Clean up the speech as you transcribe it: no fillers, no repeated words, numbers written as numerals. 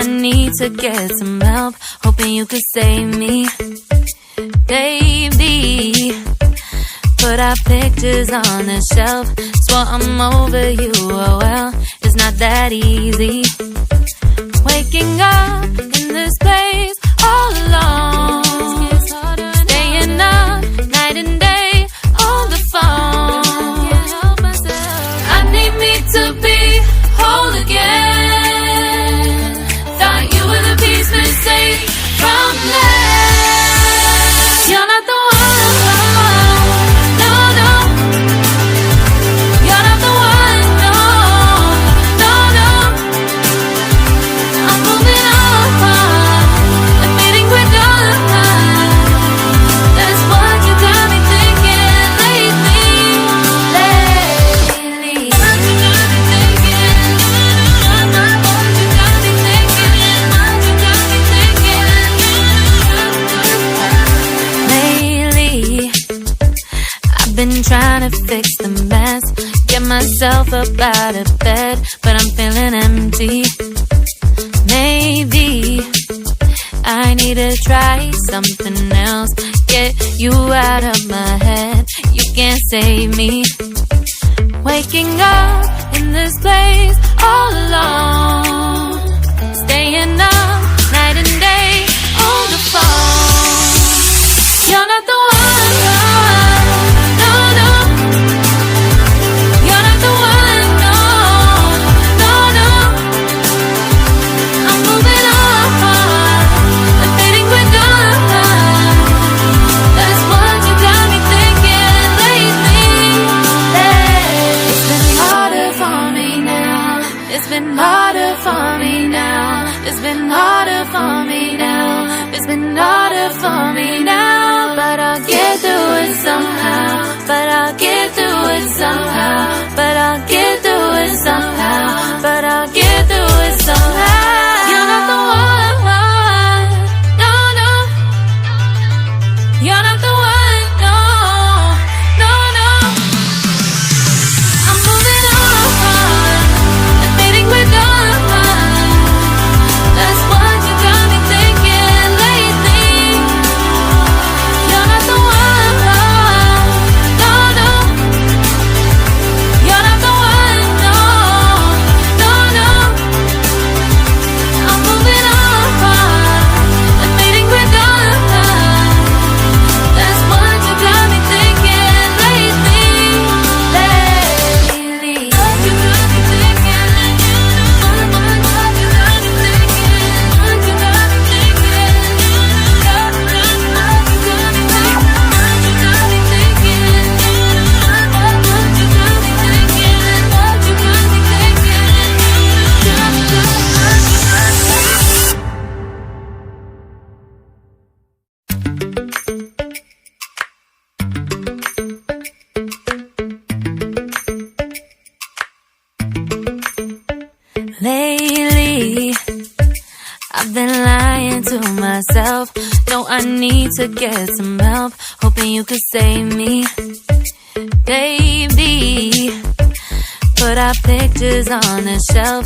I need to get some help, hoping you could save me. Baby, put our pictures on the shelf, swore I'm over you, oh well, it's not that easy. Waking up in this place all alone, staying up night and day on the phone. I need me to be whole again. Thought you were the piece missing from left. You're not the one, no, no. You're not the one, no, no, no. I'm moving on, admitting we're done. That's what you got me thinking lately. What you got me thinking? What you got me thinking? What you got me thinking? Lately, I've been trying to fix the mess, get myself up out of bed, but I'm feeling empty. Maybe I need to try something else, get you out of my head, you can't save me. Waking up in this place all alone, staying up night and day on the phone. You're not the one, no, no. You're not the one, no, no, no. I'm moving on, admitting we're done. That's what you got me thinking lately. It's been harder for me now. It's been harder for me now. It's been harder for me now. It's been harder for me now. But I'll get through it somehow. But I'll get through it somehow. But I'll get through it somehow. But I'll get through it somehow. You're not the one, no, no. You're not the one, no, no, no. I'm moving on, admitting we're done. That's what you got me thinking lately. You're not the one, no, no. You're not the one, no, no, no. I'm moving on, admitting we're done. That's what you got me thinking lately. What you got me thinking? What you got me thinking? What you got me thinking? What you got me thinking? What you got me thinking? What you got me thinking? What you got me thinking? Lately, I've been lying to myself. Know I need to get some help, hoping you could save me. Baby, put our pictures on the shelf,